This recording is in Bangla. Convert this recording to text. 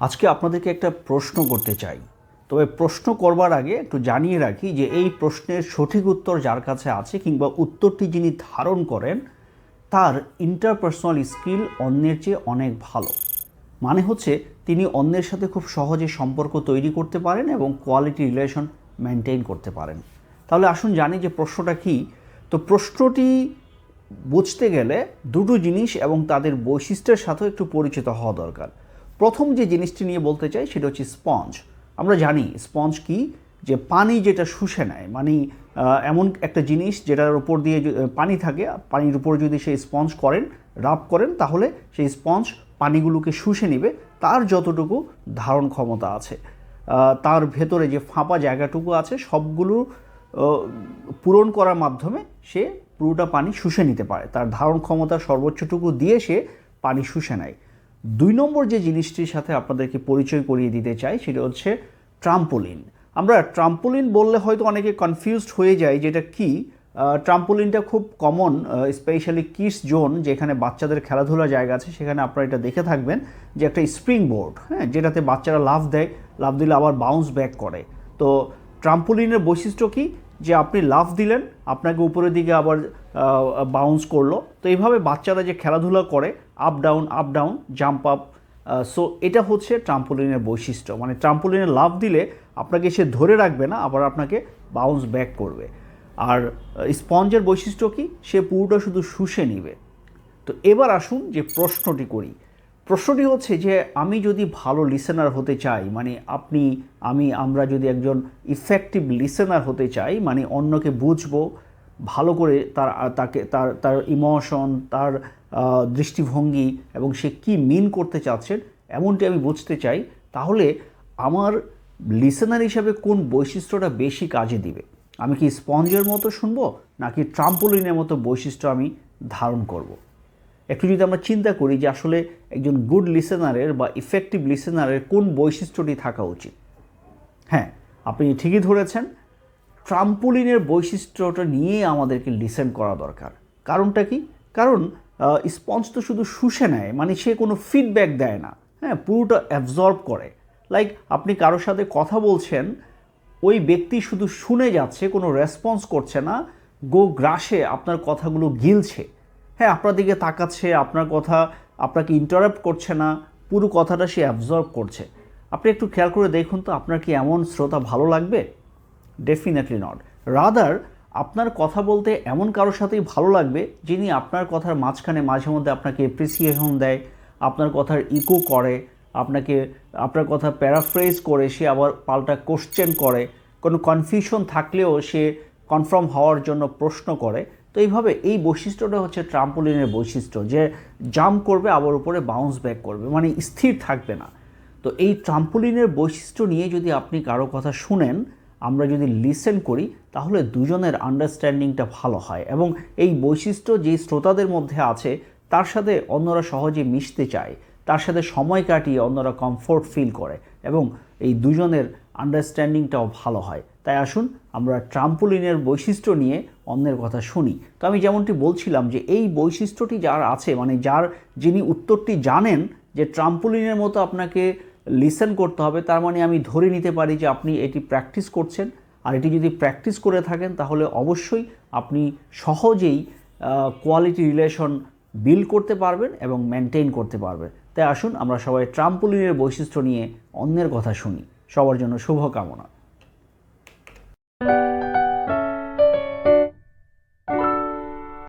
আজকে আপনাদেরকে একটা প্রশ্ন করতে চাই। তবে প্রশ্ন করবার আগে একটু জানিয়ে রাখি যে এই প্রশ্নের সঠিক উত্তর যার কাছে আছে কিংবা উত্তরটি যিনি ধারণ করেন তার ইন্টারপার্সোনাল স্কিল অন্যের চেয়ে অনেক ভালো। মানে হচ্ছে তিনি অন্যের সাথে খুব সহজে সম্পর্ক তৈরি করতে পারেন এবং কোয়ালিটি রিলেশন মেনটেন করতে পারেন। তাহলে আসুন জানি যে প্রশ্নটা কী। তো প্রশ্নটি বুঝতে গেলে দুটো জিনিস এবং তাদের বৈশিষ্ট্যের সাথেও একটু পরিচিত হওয়া দরকার। প্রথম যে জিনিসটি নিয়ে বলতে চাই সেটা হচ্ছে স্পঞ্জ। আমরা জানি স্পঞ্জ কি, যে পানি যেটা শুষে নেয়, মানে এমন একটা জিনিস যেটার উপর দিয়ে পানি থাকে, পানির উপর যদি সেই স্পঞ্জ করেন, রাব করেন, তাহলে সেই স্পঞ্জ পানিগুলোকে শুষে নেবে তার যতটুকু ধারণ ক্ষমতা আছে। তার ভেতরে যে ফাঁপা জায়গাটুকু আছে সবগুলো পূরণ করার মাধ্যমে সে পুরোটা পানি শুষে নিতে পারে, তার ধারণ ক্ষমতা সর্বোচ্চটুকু দিয়ে সে পানি শুষে নেয়। দুই নম্বর যে জিনিসটির সাথে আপনাদেরকে পরিচয় করিয়ে দিতে চাই সেটা হচ্ছে ট্রাম্পোলিন। আমরা ট্রাম্পোলিন বললে হয়তো অনেকে কনফিউজড হয়ে যায় যেটা কি। ট্রাম্পোলিনটা খুব কমন, স্পেশালি কিডস জোন যেখানে বাচ্চাদের খেলাধুলার জায়গা আছে সেখানে আপনারা এটা দেখে থাকবেন যে একটা স্প্রিং বোর্ড, হ্যাঁ, যেটাতে বাচ্চারা লাফ দেয়, লাফ দিলে আবার বাউন্স ব্যাক করে। তো ট্রাম্পোলিনের বৈশিষ্ট্য কি, যে আপনি লাফ দিলেন আপনাকে উপরের দিকে আবার বাউন্স করলো। তো এইভাবে বাচ্চারা যে খেলাধুলা করে up down jump up, so এটা হচ্ছে ট্রাম্পোলিনের বৈশিষ্ট্য। মানে ট্রাম্পোলিনে লাফ দিলে আপনাকে সে ধরে রাখবে না, আবার আপনাকে বাউন্স ব্যাক করবে। আর স্পঞ্জের বৈশিষ্ট্য কি, সে পুরোটা শুধু শুষে নিবে। তো এবার আসুন যে প্রশ্নটি করি। প্রশ্নটি হচ্ছে যে আমি যদি ভালো লিসেনার হতে চাই, মানে আমরা যদি একজন ইফেক্টিভ লিসেনার হতে চাই, মানে অন্যকে বুঝবো ভালো করে, তার ইমোশন, তার দৃষ্টিভঙ্গি এবং সে কি মিন করতে চাচ্ছেন এমনটি আমি বুঝতে চাই, তাহলে আমার লিসেনার হিসাবে কোন বৈশিষ্ট্যটা বেশি কাজে দিবে? আমি কি স্পঞ্জের মতো শুনবো নাকি ট্রাম্পোলিনের মতো বৈশিষ্ট্য আমি ধারণ করব? একটু যদি আমরা চিন্তা করি যে আসলে একজন গুড লিসেনারের বা ইফেক্টিভ লিসেনারের কোন বৈশিষ্ট্যটি থাকা উচিত, হ্যাঁ, আপনি ঠিকই ধরেছেন, ট্রাম্পোলিনের বৈশিষ্ট্যটা নিয়ে আমাদেরকে লিসেন করা দরকার। কারণটা কি? কারণ স্পঞ্জ তো শুধু শুষে নেয়, মানে সে কোনো ফিডব্যাক দেয় না, হ্যাঁ, পুরোটা অ্যাবজর্ব করে। লাইক আপনি কারোর সাথে কথা বলছেন, ওই ব্যক্তি শুধু শুনে যাচ্ছে, কোনো রেসপন্স করছে না, গো গ্রাসে আপনার কথাগুলো গিলছে, হ্যাঁ, আপনার দিকে তাকাচ্ছে, আপনার কথা আপনাকে ইন্টারাপ্ট করছে না, পুরো কথাটা সে অ্যাবজর্ব করছে। আপনি একটু খেয়াল করে দেখুন তো, আপনার কি এমন শ্রোতা ভালো লাগবে? Definitely not. রাদার আপনার কথা বলতে এমন কারোর সাথেই ভালো লাগবে যিনি আপনার কথার মাঝখানে মাঝে মধ্যে আপনাকে এপ্রিসিয়েশন দেয়, আপনার কথার ইকো করে, আপনার কথা প্যারাফ্রেজ করে সে আবার পাল্টা কোশ্চেন করে, কোনো কনফিউশন থাকলেও সে কনফার্ম হওয়ার জন্য প্রশ্ন করে। তো এইভাবে এই বৈশিষ্ট্যটা হচ্ছে ট্রাম্পোলিনের বৈশিষ্ট্য, যে জাম্প করবে আবার উপরে বাউন্স ব্যাক করবে, মানে স্থির থাকবে না। তো এই ট্রাম্পোলিনের বৈশিষ্ট্য নিয়ে যদি আপনি কারো কথা শুনেন, আমরা যদি লিসেন করি, তাহলে দুজনের আন্ডারস্ট্যান্ডিংটা ভালো হয় এবং এই বৈশিষ্ট্য যেই শ্রোতাদের মধ্যে আছে তার সাথে অন্যরা সহজে মিশতে চায়, তার সাথে সময় কাটিয়ে অন্যরা কমফোর্ট ফিল করে এবং এই দুজনের আন্ডারস্ট্যান্ডিংটাও ভালো হয়। তাই আসুন আমরা ট্রাম্পোলিনের বৈশিষ্ট্য নিয়ে অন্যের কথা শুনি। তো আমি যেমনটি বলছিলাম যে এই বৈশিষ্ট্যটি যার আছে, মানে যিনি উত্তরটি জানেন যে ট্রাম্পোলিনের মতো আপনাকে লিসেন করতে হবে, তার মানে আমি ধরে নিতে পারি যে আপনি এটি প্র্যাকটিস করছেন। আর এটি যদি প্র্যাকটিস করে থাকেন তাহলে অবশ্যই আপনি সহজেই কোয়ালিটি রিলেশন বিল্ড করতে পারবেন এবং মেনটেন করতে পারবেন। তাই আসুন আমরা সবাই ট্রাম্পোলিনের বৈশিষ্ট্য নিয়ে অন্যের কথা শুনি। সবার জন্য শুভকামনা।